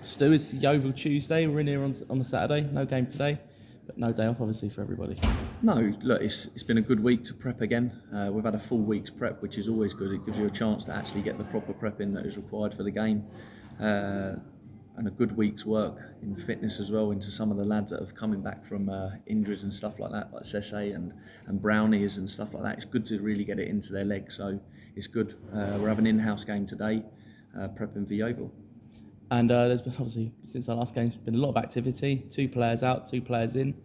Stu, it's Yeovil Tuesday. We're in here on a Saturday. No game today, but no day off, obviously, for everybody. No, look, it's been a good week to prep again. We've had a full week's prep, which is always good. It gives you a chance to actually get the proper prep in that is required for the game. And a good week's work in fitness as well into some of the lads that have coming back from injuries and stuff like that, like Sesse and Brownies and stuff like that. It's good to really get it into their legs, so it's good. We're having an in-house game today, prepping for Yeovil. And there's been, obviously, since our last game, there's been a lot of activity. 2 players out, 2 players in.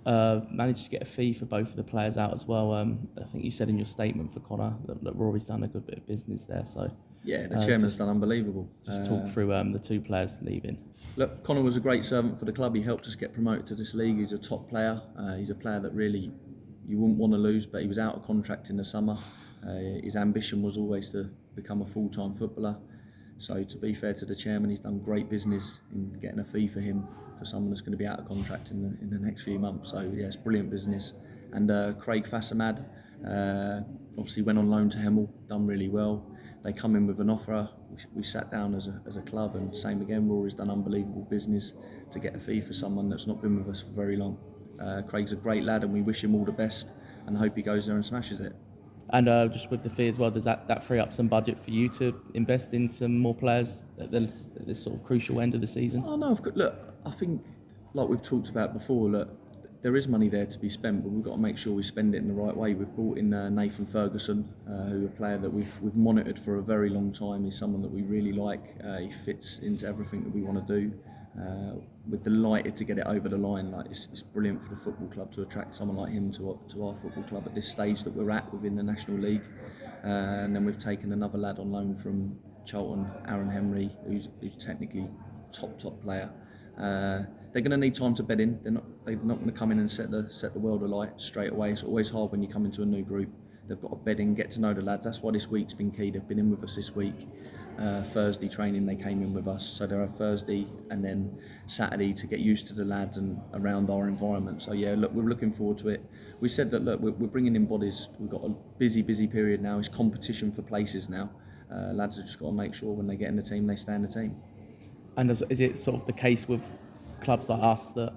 Managed to get a fee for both of the players out as well. I think you said in your statement for Connor that Rory's done a good bit of business there. So yeah, the chairman's done unbelievable. Just talk through the 2 players leaving. Look, Connor was a great servant for the club. He helped us get promoted to this league. He's a top player. He's a player that really you wouldn't want to lose, but he was out of contract in the summer. His ambition was always to become a full-time footballer. So to be fair to the chairman, he's done great business in getting a fee for him for someone that's going to be out of contract in the next few months. So yeah, it's brilliant business. And Craig Fassamad obviously went on loan to Hemel, done really well. They come in with an offer. We sat down as a club, and same again. Rory's done unbelievable business to get a fee for someone that's not been with us for very long. Craig's a great lad, and we wish him all the best, and hope he goes there and smashes it. And just with the fee as well, does that free up some budget for you to invest in some more players at this sort of crucial end of the season? Oh no, look, I think like we've talked about before, look, there is money there to be spent, but we've got to make sure we spend it in the right way. We've brought in Nathan Ferguson, who's a player that we've monitored for a very long time. He's someone that we really like. He fits into everything that we want to do. We're delighted to get it over the line. Like it's brilliant for the football club to attract someone like him to our football club at this stage that we're at within the National League. And then we've taken another lad on loan from Charlton, Aaron Henry, who's technically top player. They're going to need time to bed in. They're not going to come in and set the world alight straight away. It's always hard when you come into a new group. They've got to bed in, get to know the lads. That's why this week's been key. They've been in with us this week. Thursday training they came in with us, so they're a Thursday and then Saturday to get used to the lads and around our environment. So yeah, look, we're looking forward to it. We said that look, we're bringing in bodies. We've got a busy period now. It's competition for places now. Lads have just got to make sure when they get in the team they stay in the team. And is it sort of the case with clubs like us that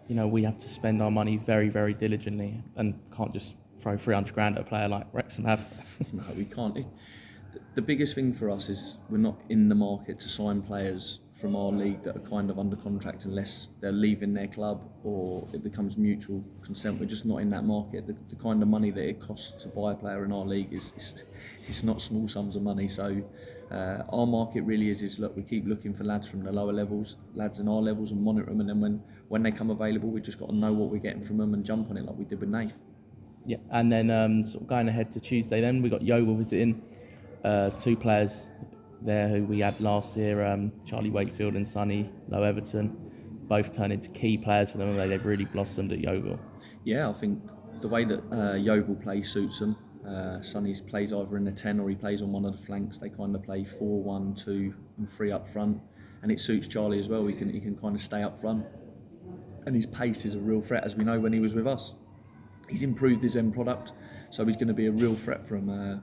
we have to spend our money very, very diligently and can't just throw 300 grand at a player like Wrexham have? No, we can't. The biggest thing for us is we're not in the market to sign players from our league that are kind of under contract unless they're leaving their club or it becomes mutual consent. We're just not in that market. The kind of money that it costs to buy a player in our league is not small sums of money. So our market really is look, we keep looking for lads from the lower levels, lads in our levels, and monitor them. And then when they come available, we just got to know what we're getting from them and jump on it like we did with Nath. Yeah, and then sort of going ahead to Tuesday, then we got Yeovil visiting. 2 players there who we had last year, Charlie Wakefield and Sonny Low-Everton, both turned into key players for them. They've really blossomed at Yeovil. Yeah, I think the way that Yeovil play suits them. Sonny plays either in the 10 or he plays on one of the flanks. They kind of play 4, 1, 2 and 3 up front, and it suits Charlie as well. He can kind of stay up front, and his pace is a real threat, as we know when he was with us. He's improved his end product, so he's going to be a real threat for him.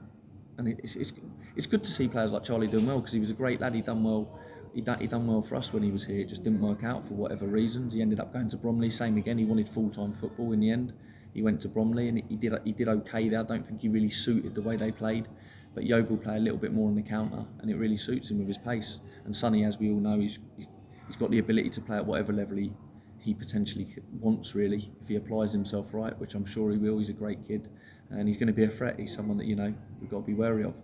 And it's good to see players like Charlie doing well, because he was a great lad. He done well for us when he was here. It just didn't work out for whatever reasons. He ended up going to Bromley. Same again. He wanted full-time football in the end. He went to Bromley and he did okay there. I don't think he really suited the way they played, but Yeovil play a little bit more on the counter, and it really suits him with his pace. And Sonny, as we all know, he's got the ability to play at whatever level he potentially wants, really, if he applies himself right, which I'm sure he will. He's a great kid, and he's going to be a threat. He's someone that we've got to be wary of.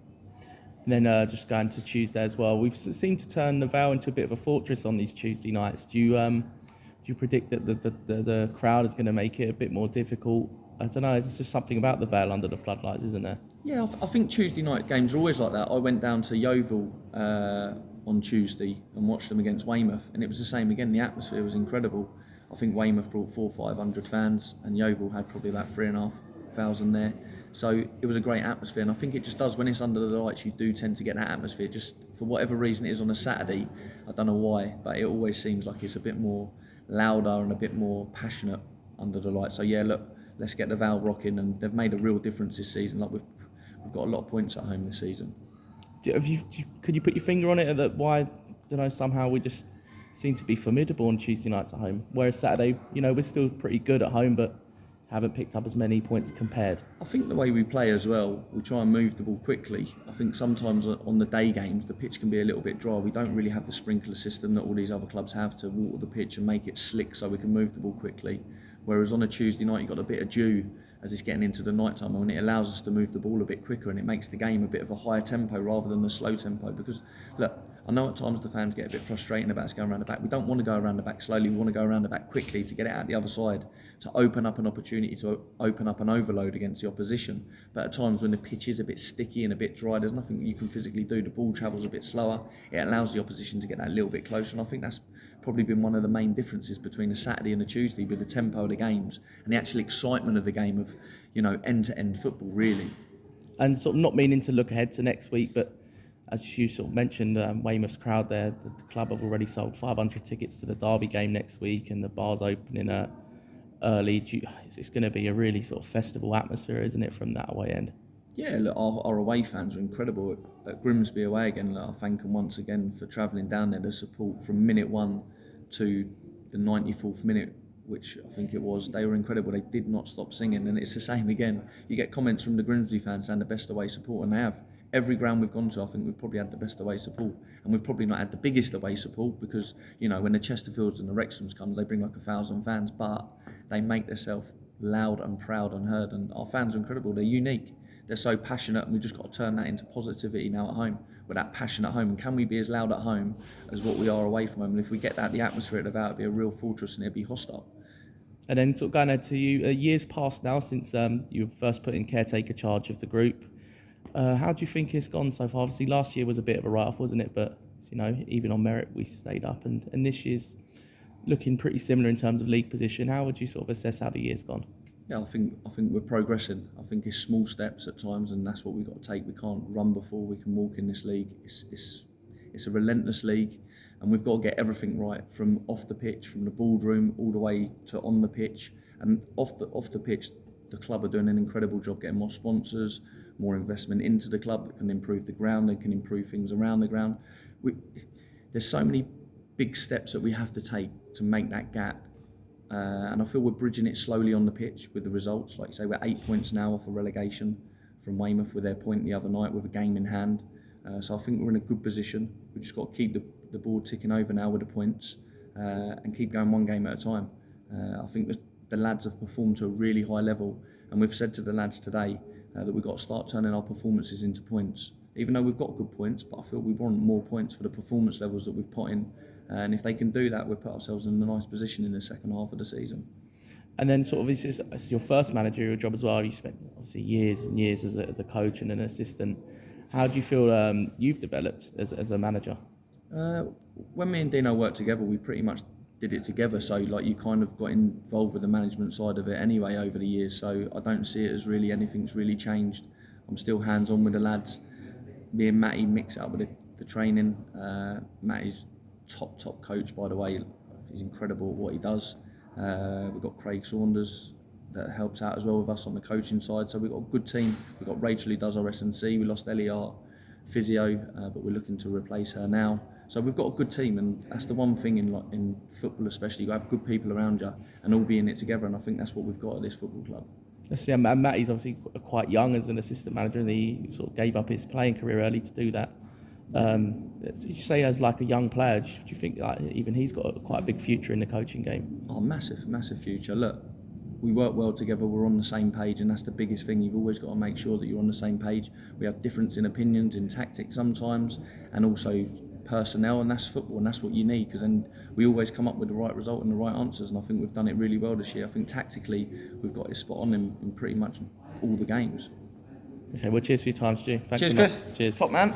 And then just going to Tuesday as well, we've seemed to turn the Vale into a bit of a fortress on these Tuesday nights. Do you predict that the crowd is going to make it a bit more difficult? I don't know. It's just something about the Vale under the floodlights, isn't there? Yeah, I think Tuesday night games are always like that. I went down to Yeovil on Tuesday and watched them against Weymouth, and it was the same again. The atmosphere was incredible. I think Weymouth brought 400-500 fans, and Yeovil had probably about 3,500 there. So it was a great atmosphere, and I think it just does, when it's under the lights, you do tend to get that atmosphere. Just for whatever reason it is on a Saturday, I don't know why, but it always seems like it's a bit more louder and a bit more passionate under the lights. So yeah, look, let's get the Vale rocking, and they've made a real difference this season. Like we've got a lot of points at home this season. Could you put your finger on it that why, somehow we just seem to be formidable on Tuesday nights at home. Whereas Saturday, we're still pretty good at home, but haven't picked up as many points compared. I think the way we play as well, we try and move the ball quickly. I think sometimes on the day games, the pitch can be a little bit dry. We don't really have the sprinkler system that all these other clubs have to water the pitch and make it slick so we can move the ball quickly. Whereas on a Tuesday night, you've got a bit of dew as it's getting into the night time, and it allows us to move the ball a bit quicker, and it makes the game a bit of a higher tempo rather than a slow tempo. Because look, I know at times the fans get a bit frustrating about us going around the back. We don't want to go around the back slowly. We want to go around the back quickly to get it out the other side, to open up an opportunity, to open up an overload against the opposition. But at times when the pitch is a bit sticky and a bit dry, there's nothing you can physically do. The ball travels a bit slower. It allows the opposition to get that little bit closer, and I think that's probably been one of the main differences between a Saturday and a Tuesday, with the tempo of the games and the actual excitement of the game of, end-to-end football, really. And sort of not meaning to look ahead to next week, but as you sort of mentioned, Weymouth's crowd there, the club have already sold 500 tickets to the Derby game next week, and the bar's opening early. It's going to be a really sort of festival atmosphere, isn't it, from that away end? Yeah, look, our away fans are incredible. At Grimsby away again, I thank them once again for travelling down there. The support from minute 1 to the 94th minute, which I think it was, they were incredible. They did not stop singing, and it's the same again. You get comments from the Grimsby fans saying the best away support, and they have. Every ground we've gone to, I think we've probably had the best away support, and we've probably not had the biggest away support because, when the Chesterfields and the Wrexhams comes, they bring like 1,000 fans, but they make themselves loud and proud and heard, and our fans are incredible. They're unique. They're so passionate, and we've just got to turn that into positivity now at home. With that passion at home, and can we be as loud at home as what we are away from home? And if we get that, the atmosphere at the Vale, it'll be a real fortress and it'll be hostile. And then sort of going ahead to you, years past now since you were first put in caretaker charge of the group. How do you think it's gone so far? Obviously, last year was a bit of a write-off, wasn't it? But even on merit, we stayed up, and this year's looking pretty similar in terms of league position. How would you sort of assess how the year's gone? Yeah, I think we're progressing. I think it's small steps at times, and that's what we've got to take. We can't run before we can walk in this league. It's a relentless league, and we've got to get everything right, from off the pitch, from the boardroom all the way to on the pitch. And off the pitch, the club are doing an incredible job getting more sponsors, more investment into the club that can improve the ground and can improve things around the ground. There's so many big steps that we have to take to make that gap. And I feel we're bridging it slowly on the pitch with the results. Like you say, we're 8 points now off a relegation from Weymouth with their point the other night with a game in hand. So I think we're in a good position. We've just got to keep the board ticking over now with the points and keep going one game at a time. I think the lads have performed to a really high level, and we've said to the lads today that we've got to start turning our performances into points. Even though we've got good points, but I feel we want more points for the performance levels that we've put in. And if they can do that, we'll put ourselves in a nice position in the second half of the season. And then sort of it's your first managerial job as well. You spent obviously years and years as a coach and an assistant. How do you feel you've developed as a manager? When me and Dino worked together, we pretty much did it together. So you kind of got involved with the management side of it anyway over the years. So I don't see it as really anything's really changed. I'm still hands-on with the lads. Me and Matty mix it up with the training. Matty's top coach, by the way. He's incredible at what he does. We've got Craig Saunders that helps out as well with us on the coaching side. So we've got a good team. We've got Rachel who does our S&C. We lost Ellie, physio, but we're looking to replace her now. So we've got a good team, and that's the one thing in football especially. You have good people around you and all be in it together, and I think that's what we've got at this football club. Yeah, and Matty's obviously quite young as an assistant manager, and he sort of gave up his playing career early to do that. Did you say as like a young player, do you think like even he's got quite a big future in the coaching game? Oh, massive future. Look, we work well together, we're on the same page, and that's the biggest thing. You've always got to make sure that you're on the same page. We have difference in opinions, in tactics sometimes, and also personnel, and that's football, and that's what you need, because then we always come up with the right result and the right answers, and I think we've done it really well this year. I think tactically we've got it spot on in pretty much all the games. Okay, well cheers for your time, Stu. Thanks Cheers, so much. Chris. Cheers. Top man.